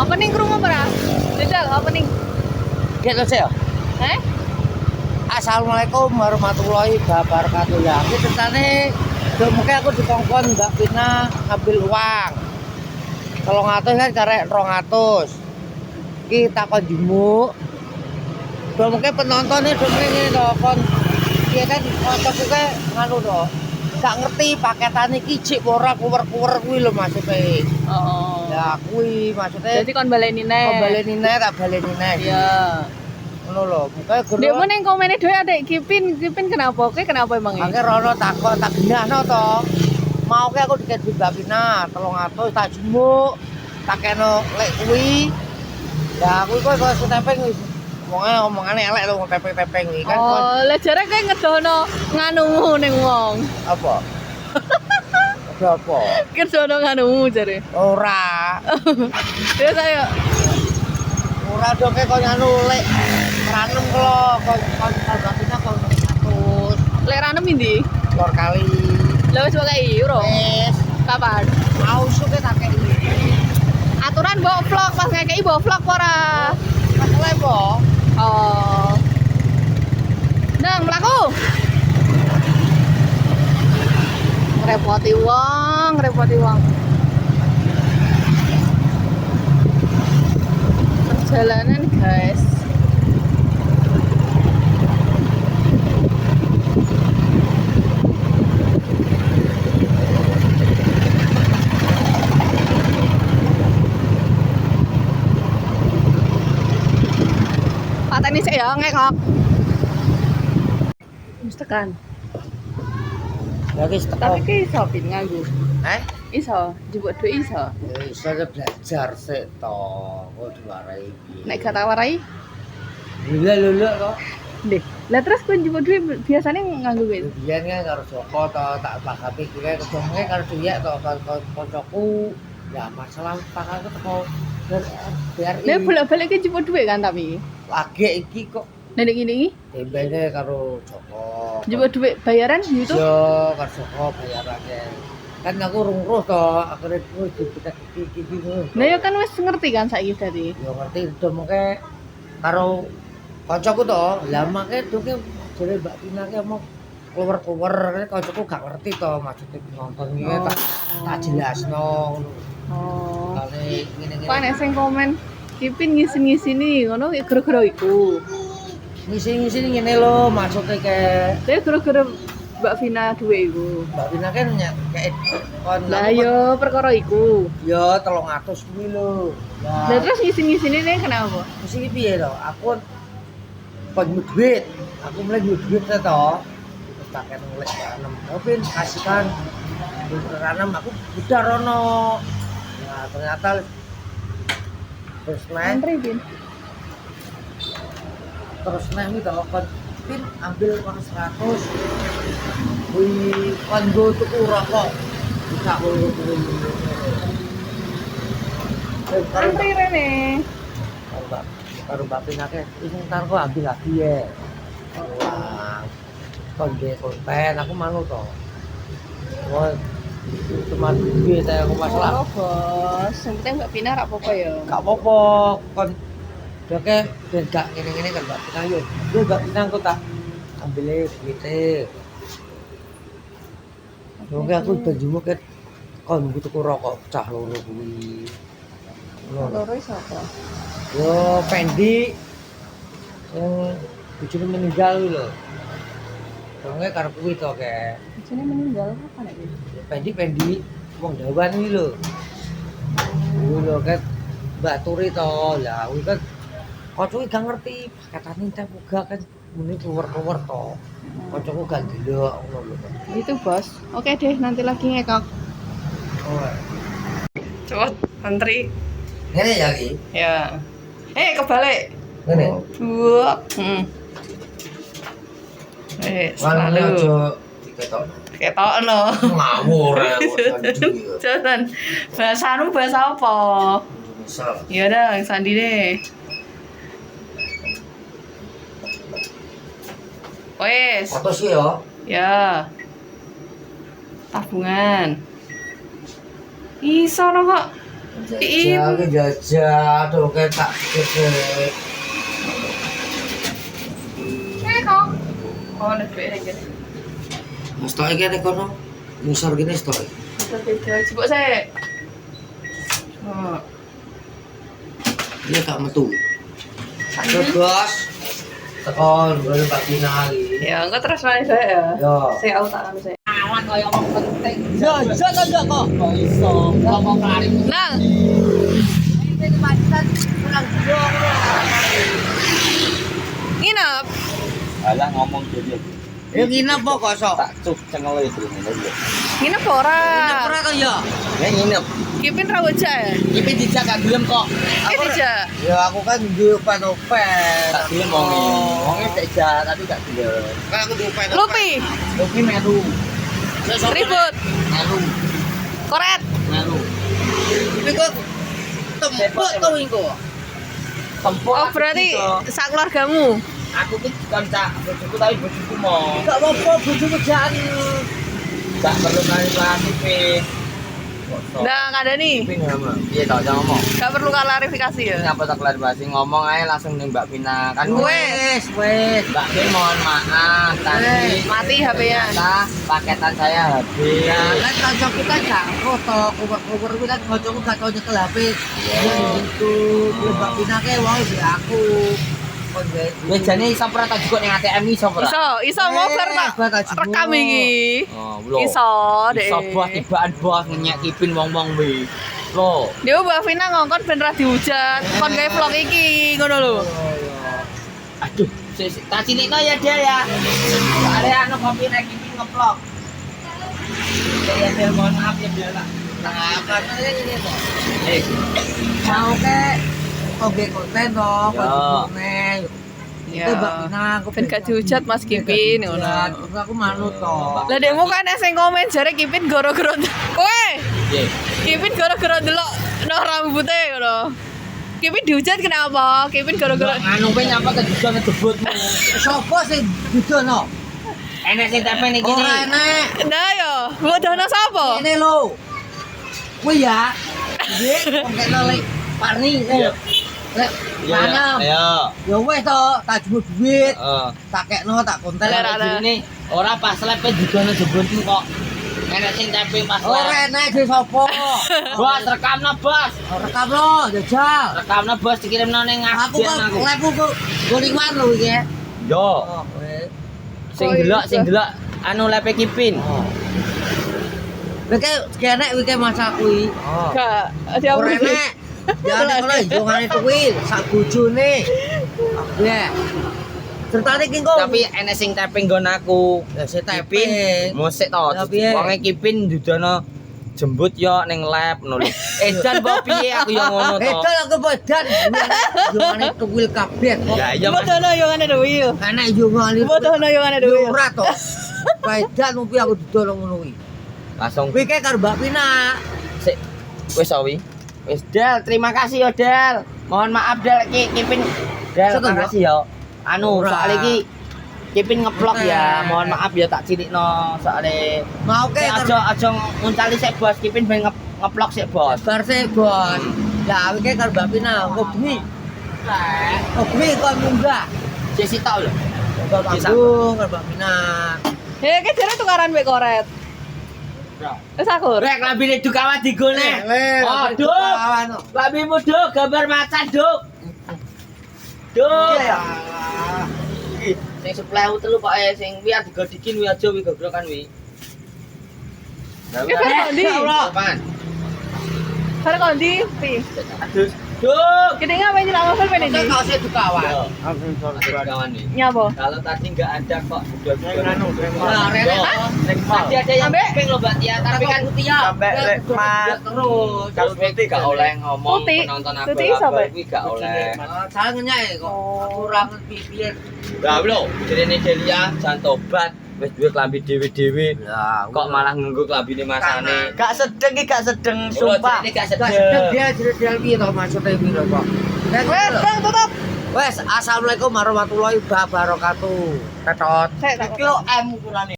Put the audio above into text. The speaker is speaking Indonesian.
Opening krungu apa ora? Jajal opening. Gitu sih ya. Assalamualaikum warahmatullahi wabarakatuh. Ya, aku ceritane mungkin aku dikongkon Mbak Pina ngambil uang. 300 kan karek 200. Iki takon jemuk. Mungkin penontonnya ngene to kon. Iya kan kancaku ke nganu to. Gak ngerti paketan iki cik ora kuwer-kuwer kuwi lho maksude. Oh. Ya kuwi maksudnya. Jadi kon baleni neh. Kon baleni neh tak baleni neh. Iya. Ngono lho, mukae guru. Ndekmu ning komene dhewe adek Kipin kenapa? Oke, kenapa emang Akhir rono takon tak genahno to. Mau ke aku dikek Mbak Pina 300 tak jemuk. Tak keno lek kuwi. Ya kuwi kok setepeng wis omongane elek lho tepeng-tepeng iki kan. Oh, lah jare kowe ngedono nganumu ning wong. Apa? Apa? Kerjono nganumu jare. Ora. Terus ayo. Ora dong kok nyanu lek ranem klo kon Mbak kon 100. Lek ranem ndi? Lor kali. Lah wis wakai urung? Wis. Kapan? Mau suke tak kei. Aturan mbok vlog pas ngekeki mbok vlog apa ora? Masalah apa? Oh. Nang mlaku. Ngrepoti wong. Perjalanan, guys. Pateni sik ya ngekok. Wis tekan. Ya wis teko. Tapi ki iso pin nganggo. Iso, njupuk dhuwit iso. Ya iso belajar sik to. Kok diwarai iki. Nek gak tak warai, Lho to. Deh. Lah terus kowe njupuk dhuwit biasane nganggo kuwi. Biyen kan karo Joko to tak pahami kira ketemu karo Duyak to kancaku. Ya masalah pakake teko biar Lah bolak-balik ki njupuk dhuwit kan tapi. lagi iki kok Nek ngene iki tembene karo Joko. njupuk dhuwit bayaran YouTube. Yo karo Joko bayarane. Kan aku rungruh to, akhire wis dipitek iki ngono. Nah ya kan wis ngerti kan saiki dadi. Yo ngerti udah mengke karo kancaku to. Lah make duke jare Mbak Tina ki omong keluwer-keluwer kancaku gak ngerti to maksudnya nonton iki tak jelasno ngono. Oh. Kali ngene-ngene. Kok nek sing komen Kipin ngisi-ngisini ngono ya gara-gara iku. Ngisi-ngisi ngene lho maksudnya kayak Tapi gara-gara Mbak Vina duwe iku. Mbak Tina kan kayak kon Lah yo perkara iku. yo 300 kuwi lho. Lah terus ngisi-ngisini ning kenapa? Mesti iki piye to? Aku kon duit. Aku mulai duit to. Terus tak kene mulai ranem. Tapi kasihkan ranem aku udah rono. Nah, ternyata terus naik Antri Pin. terus naik nih kalau kon pin ambil uang 100. Wih, kon go tuku rokok. Bisa ngono kuwi. Antri rene. Karo Mbak Pina ke, iki entar kok ambil lagi ya. Wah, kon ge konten aku manut to. Wah, cuma duit aku masalah. Oh, bos. Yang penting Mbak Vina rak apa-apa ya. Gak apa-apa, kon deke ben gak ngene-ngene kan Mbak Pina yo. Yo Mbak Pina aku tak ambile duite. Oke aku benjumuk ke kon tuku rokok cah loro kuwi. Loro iso apa? Yo Pendi yang bojone meninggal lho. Dongé karo kuwi to ke. Bojone meninggal kapan iki? Pendi wong dawan kuwi lho. Kuwi lho kan Mbak Turi to. Lah kuwi kan kancaku gak ngerti paketane teh uga kan muni keluar-keluar to. Kancaku gak ndelok ngono lho. Itu bos. Oke deh, nanti lagi ngekok. Oh. Cepet, antri. Ngene ya iki. Ya. Kebalik. Ngene. Dua. Selalu Selalu. aja diketok. Ketokno. Ngawur ya. Jangan. Bahasamu bahasa apa? Misal. Ya dah, Sandi deh. Wes. Foto sih ya. Ya. Tabungan. Iso no kok. Jajah, aduh kayak tak gede. Oh, lebih aja. Stok iki nek kono. Musor gini stok. Coba saya. Oh. Iya gak metu. Aduh, Bos. Tekon baru Pak Dina lagi. Ya, enggak terus main saya. Yo. Saya auto anu saya. Awan koyo omong penting. Ya, jangan enggak kok. Kok iso ngomong lari. Nang. Ini pacitan pulang dong. Nginep. Alah ngomong jadi. Ya nginep kok kosok. Tak cuk cengel itu ngene. Nginep ora. Nginep ora to ya? Ya nginep. Kipin ra wajah ya? Iki dijak gak gelem kok. Dija. Ya aku kan di open-open. Tak gelem wonge. Wonge tak jak tapi gak gelem. Kan aku di open. Lupi. Lupi melu. Ribut. Melu. Koret. Melu. Tapi kok tembok to winko. Tempok. Oh, berarti sak keluargamu. aku ki bukan cak bojoku tapi bojoku mau. Gak apa-apa bojomu jan. Gak perlu klarifikasi. Nah, nggak ada nih. Tapi ngomong. Iya tau jangan ngomong. Gak perlu klarifikasi ya. Ngapa tak klarifikasi ngomong aja langsung nih Mbak Vina kan Wes. Mbak Vina mohon maaf tadi Mati HP-nya. ternyata paketan saya habis. Ya kan kancaku kan gak foto, cover kuwi kan kancaku gak tau nyekel HP. Ya itu, Mbak Pina ke wong iki aku. Kon Wes jane iso ora tak juga ning ATM iso ora? Iso mau tak rekam iki. Oh, belum. Iso deh. Iso bos tibaan bos ngenyek kipin wong-wong kuwi. Loh. Dia Mbak Vina ngongkon ben ra dihujat. Kon gawe vlog iki ngono lho. Aduh, tak cilikno ya dia ya. Soale anu kopi nek kipin ngeplok. Ya dia mohon maaf ya dia lah. Nah, karena ini to. Eh, Mau ke oke konten toh, Ya. konten. Ya. Itu Mbak Pina aku Ben gak dihujat Mas Kipin ngono. Aku manut toh. Lah dekmu kan sing komen jare Kipin gara-gara kowe. piye? Kipin gara-gara delok no rambute ngono. Kipin dihujat kenapa? Kipin gara-gara Anu kowe nyapa ke dusun jebutmu. Sopo sing didono? Enek sing tepen iki. Ora enek. Nah yo, bodohna sapa? Ini lo. Kuwi ya. Nggih, wong kena lek parni. Lek mana? Ayo. Ya wes to, tak jebul duit. Heeh. Tak kekno tak konten. Ini ora pas lepe dudono jebutmu kok. Enek sing tepen pas Ora lep. enek di sopo. Bos, rekamno bos. Rekam lo, jajal. Rekamno bos dikirimno ning Aku ngabian kok lepu kok golingan lho iki. Yo. Oh, wes. Sing delok anu lepe kipin. Wike kene wike masa kuwi. Oh. Gak, dia Ora enek. Ya nek kono hijungane kuwi sak bojone. Ya. Ceritane ki kok. Tapi enek sing taping nggon aku. ya sing Kipin, taping. musik to. Ya, piye? Wonge kipin dudono jembut yo ning lab ngono lho. Edan kok piye aku yo ngono to. Itu aku bodan. Hijungane kuwi kabeh kok. Ya iya Mas. bodohna yo ngene dhewe yo. Enek hijungane. Bodohna yo ngene dhewe. Ora to. Baedan mumpi aku didol ngono kuwi. Langsung Kuwi kae karo Mbak Pina. sik wis awi. Wis Del, terima kasih yo Del. Mohon maaf Del kipin. Del, Soto, terima kasih yo. Anu Ora. soal iki kipin ngeplok ya. Oke. Mohon maaf ya tak cilikno soalnya Mau ke aja nguncali sik bos kipin ben ngeplok sik bos. bar sih bos. Ya wike karo Mbak Pina kok bengi. Kok bengi kok munggah. Sik sitok lho. Kok tanggung karo Mbak Pina. Heh, ke jare tukaran mbek koret. Wis aku. Rek lambine duk awak digone. Oh, Duk. Lambimu Duk, gambar macan Duk. Duk. Iya. Ih, sing seplehu telu kok sing biar digodikin wi aja wi gogrokan wi. Lah Ki karo ndi? Apaan? Karo kondi pi. Aduh, Duk. Kita ngapain nyelak novel pen Saya ini? kau sih kawan. Kawan nih. Nyapa? Kalau tadi nggak ada kok udah Nah, Rene. Tadi ada yang Ambek? pink loh Mbak Tia, tapi kan Tia. sampai terus. kalau putih gak oleh ngomong Putih? penonton Putih abal-abal sampai? kuwi gak oleh. Saya ngenyai kok. Aku ora ngerti piye. Lah lho, jenenge Delia jan tobat wis duwe klambi dhewe-dhewe. Ya, Kok malah nganggo klambine masane. Gak sedeng iki gak sedeng Sumpah. sumpah. Ini gak Gak sedeng sedeng. dia jadi piye to maksudnya piye to kok. Wes, Bang, tutup. Wes, assalamualaikum warahmatullahi wabarakatuh. Tetot. Saya tak Kilo M ukurane.